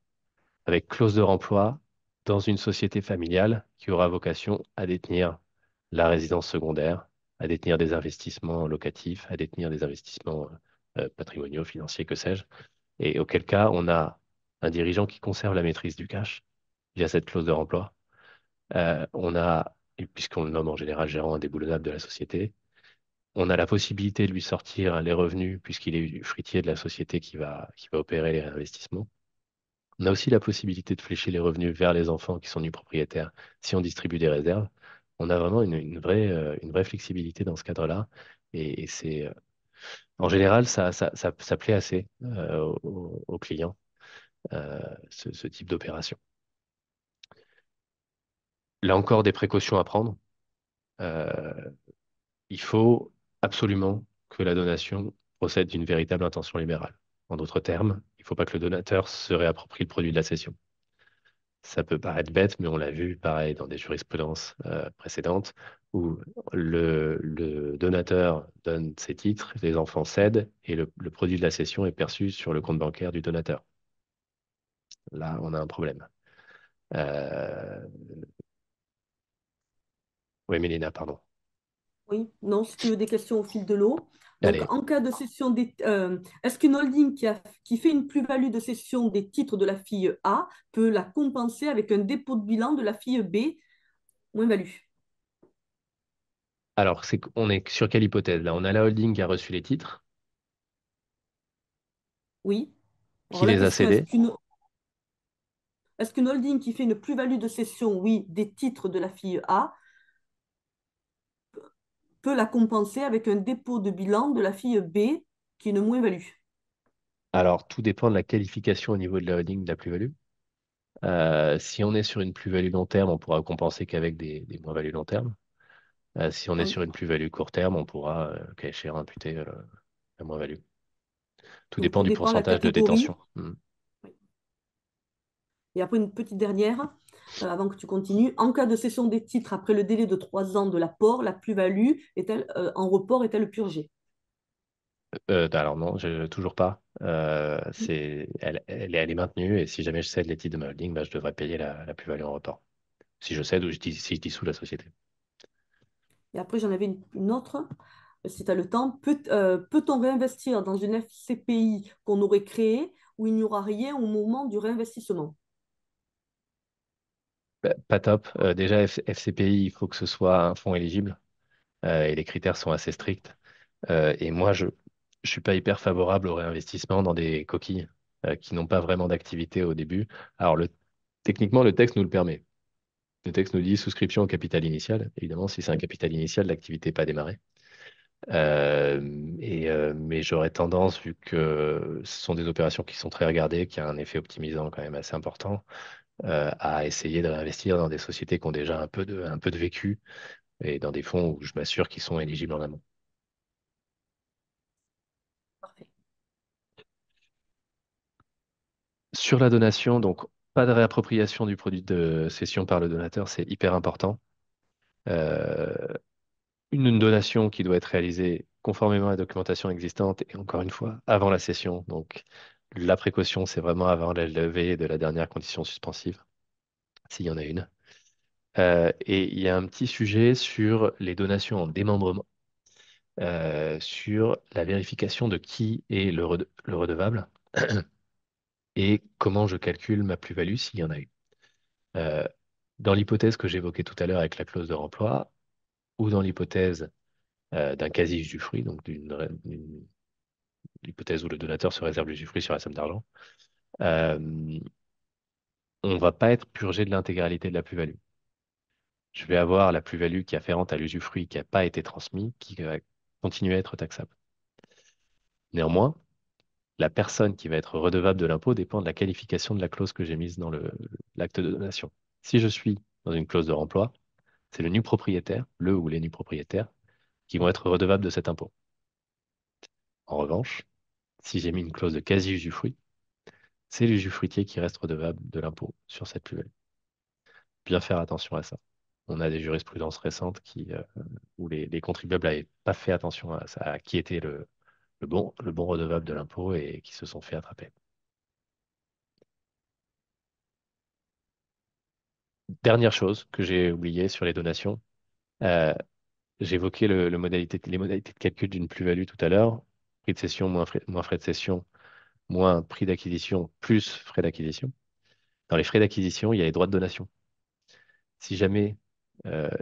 avec clause de remploi dans une société familiale qui aura vocation à détenir la résidence secondaire, à détenir des investissements locatifs, à détenir des investissements patrimoniaux, financiers, que sais-je. Et auquel cas, on a un dirigeant qui conserve la maîtrise du cash via cette clause de remploi. On a, et puisqu'on le nomme en général gérant indéboulonnable de la société, on a la possibilité de lui sortir les revenus puisqu'il est fruitier de la société qui va opérer les réinvestissements. On a aussi la possibilité de flécher les revenus vers les enfants qui sont nus propriétaires si on distribue des réserves. On a vraiment une vraie flexibilité dans ce cadre-là. Et c'est, en général, ça plaît assez aux clients, ce type d'opération. Là encore, des précautions à prendre. Euh, il faut absolument que la donation procède d'une véritable intention libérale. En d'autres termes, il ne faut pas que le donateur se réapproprie le produit de la cession. Ça peut paraître bête, mais on l'a vu pareil dans des jurisprudences précédentes où le donateur donne ses titres, les enfants cèdent et le produit de la cession est perçu sur le compte bancaire du donateur. Là, on a un problème. Euh, Oui, Mélina, pardon. Oui, non, si tu veux des questions au fil de l'eau. Donc, Allez, en cas de cession est-ce qu'une holding qui fait une plus-value de cession des titres de la fille A peut la compenser avec un dépôt de bilan de la fille B moins-value? alors on est sur quelle hypothèse là? On a la holding qui a reçu les titres, Oui. qui Alors la les a question, cédés. est-ce qu'une holding qui fait une plus-value de cession, oui, des titres de la fille A, peut la compenser avec un dépôt de bilan de la fille B qui est une moins-value? Alors, tout dépend de la qualification au niveau de la holding de la plus-value. Si on est sur une plus-value long terme, on pourra compenser qu'avec des moins-values long terme. Si on est sur une plus-value court terme, on pourra, cas échéant, imputer la moins-value. Tout Donc dépend tout du dépend de la pourcentage de catégorie. détention. Hmm. Et après, une petite dernière, avant que tu continues. En cas de cession des titres après le délai de 3 ans de l'apport, la plus-value est-elle en report, est-elle purgée? Alors non, toujours pas. Elle est maintenue et si jamais je cède les titres de ma holding, bah, je devrais payer la plus-value en report. Si je cède ou si je dissous la société. Et après, j'en avais une autre, si tu as le temps. Peut-on réinvestir dans une FCPI qu'on aurait créée où il n'y aura rien au moment du réinvestissement? Pas top. Déjà, FCPI, il faut que ce soit un fonds éligible et les critères sont assez stricts. Et moi, je ne suis pas hyper favorable au réinvestissement dans des coquilles qui n'ont pas vraiment d'activité au début. Alors, techniquement, le texte nous le permet. Le texte nous dit souscription au capital initial. Évidemment, si c'est un capital initial, l'activité n'est pas démarrée. Mais j'aurais tendance, vu que ce sont des opérations qui sont très regardées, qui a un effet optimisant quand même assez important, à essayer de réinvestir dans des sociétés qui ont déjà un peu de vécu et dans des fonds où je m'assure qu'ils sont éligibles en amont. Parfait. Sur la donation, donc pas de réappropriation du produit de cession par le donateur, c'est hyper important. Euh, une donation qui doit être réalisée conformément à la documentation existante et encore une fois, avant la cession. Donc la précaution, c'est vraiment avant la levée de la dernière condition suspensive, s'il y en a une. Et il y a un petit sujet sur les donations en démembrement, sur la vérification de qui est le redevable et comment je calcule ma plus-value s'il y en a une. Euh, Dans l'hypothèse que j'évoquais tout à l'heure avec la clause de remploi, ou dans l'hypothèse d'un quasi-usufruit, donc d'une hypothèse où le donateur se réserve l'usufruit sur la somme d'argent, euh, on ne va pas être purgé de l'intégralité de la plus-value. Je vais avoir la plus-value qui est afférente à l'usufruit qui n'a pas été transmis, qui va continuer à être taxable. Néanmoins, la personne qui va être redevable de l'impôt dépend de la qualification de la clause que j'ai mise dans l'acte de donation. Si je suis dans une clause de remploi, c'est le nu propriétaire, le ou les nus propriétaires, qui vont être redevables de cet impôt. En revanche, si j'ai mis une clause de quasi-usufruit, c'est l'usufruitier qui reste redevable de l'impôt sur cette plus-value. Bien faire attention à ça. On a des jurisprudences récentes où les contribuables n'avaient pas fait attention à ça, à qui était le bon redevable de l'impôt et qui se sont fait attraper. Dernière chose que j'ai oubliée sur les donations, euh, j'évoquais les modalités de calcul d'une plus-value tout à l'heure. Prix de cession moins frais de cession, moins prix d'acquisition, plus frais d'acquisition. Dans les frais d'acquisition, il y a les droits de donation. Si jamais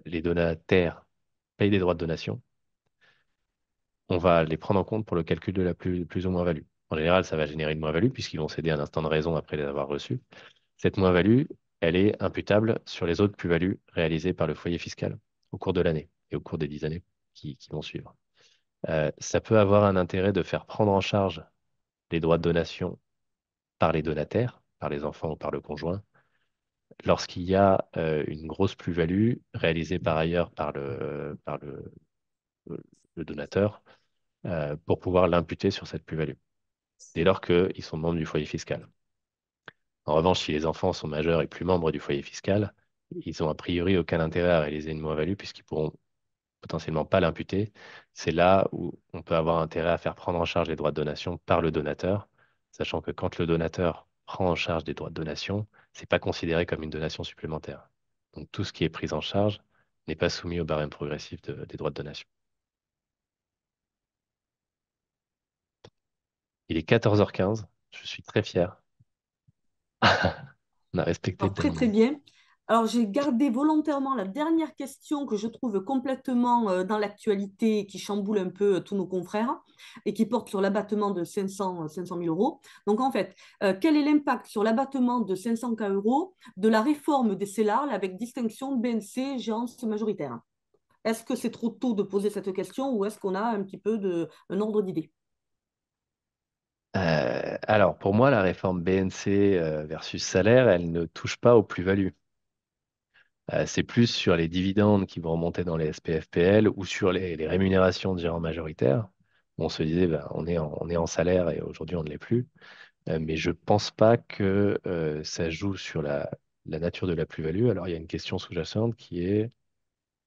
les donataires payent des droits de donation, on va les prendre en compte pour le calcul de la plus ou moins-value. En général, ça va générer une moins-value puisqu'ils vont céder un instant de raison après les avoir reçus. Cette moins-value, elle est imputable sur les autres plus-values réalisées par le foyer fiscal au cours de l'année et au cours des 10 années qui vont suivre. Ça peut avoir un intérêt de faire prendre en charge les droits de donation par les donataires, par les enfants ou par le conjoint, lorsqu'il y a une grosse plus-value réalisée par ailleurs par le donateur pour pouvoir l'imputer sur cette plus-value, dès lors qu'ils sont membres du foyer fiscal. En revanche, si les enfants sont majeurs et plus membres du foyer fiscal, ils ont a priori aucun intérêt à réaliser une moins-value puisqu'ils pourront potentiellement pas l'imputer. C'est là où on peut avoir intérêt à faire prendre en charge les droits de donation par le donateur, sachant que quand le donateur prend en charge des droits de donation, c'est pas considéré comme une donation supplémentaire. Donc tout ce qui est pris en charge n'est pas soumis au barème progressif des droits de donation. Il est 14h15, je suis très fier. On a respecté le Alors, très, très timing. bien. Alors, j'ai gardé volontairement la dernière question que je trouve complètement dans l'actualité, qui chamboule un peu tous nos confrères et qui porte sur l'abattement de 500 000 euros. Donc, en fait, quel est l'impact sur l'abattement de 500 K euros de la réforme des CELARL avec distinction BNC, géance majoritaire? Est-ce que c'est trop tôt de poser cette question ou est-ce qu'on a un petit peu un ordre d'idée? Alors, pour moi, la réforme BNC versus salaire, elle ne touche pas aux plus-values. C'est plus sur les dividendes qui vont remonter dans les SPFPL ou sur les rémunérations de gérants majoritaires. On se disait, ben, on est en salaire et aujourd'hui on ne l'est plus. Mais je pense pas que ça joue sur la nature de la plus-value. Alors il y a une question sous-jacente qui est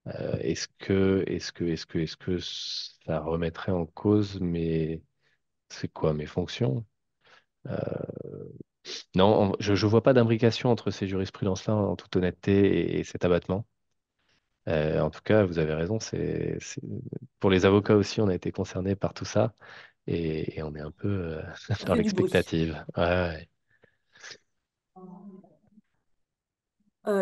est-ce que ça remettrait en cause mes fonctions? Euh, non, je ne vois pas d'imbrication entre ces jurisprudences-là en toute honnêteté et cet abattement. En tout cas, vous avez raison. Pour les avocats aussi, on a été concernés par tout ça et on est un peu Ça dans fait du bruit. l'expectative. Ouais, ouais.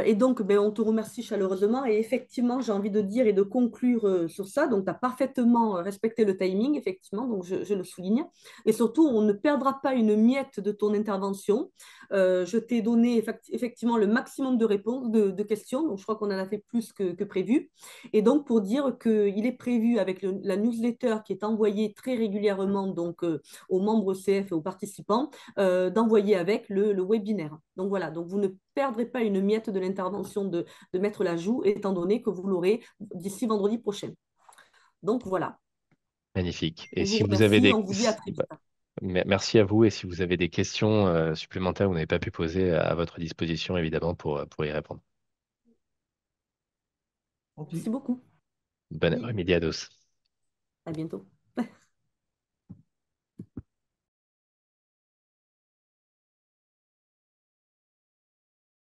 Et donc, ben, on te remercie chaleureusement. Et effectivement, j'ai envie de dire et de conclure sur ça. Donc, tu as parfaitement respecté le timing, effectivement, donc je le souligne. Et surtout, on ne perdra pas une miette de ton intervention. Je t'ai donné effectivement le maximum de réponses, de questions. Donc, je crois qu'on en a fait plus que prévu. Et donc, pour dire qu'il est prévu avec la newsletter qui est envoyée très régulièrement donc, aux membres CF et aux participants, d'envoyer avec le webinaire. Donc voilà, donc vous ne perdrez pas une miette de l'intervention de Maître Lajoux, étant donné que vous l'aurez d'ici vendredi prochain. Donc voilà, Magnifique. Et on vous si vous avez remercie, des... on vous dit à très vite. bah, merci à vous. Et si vous avez des questions supplémentaires que vous n'avez pas pu poser à votre disposition, évidemment, pour y répondre. Merci beaucoup. Bon Oui, après-midi à tous. à bientôt.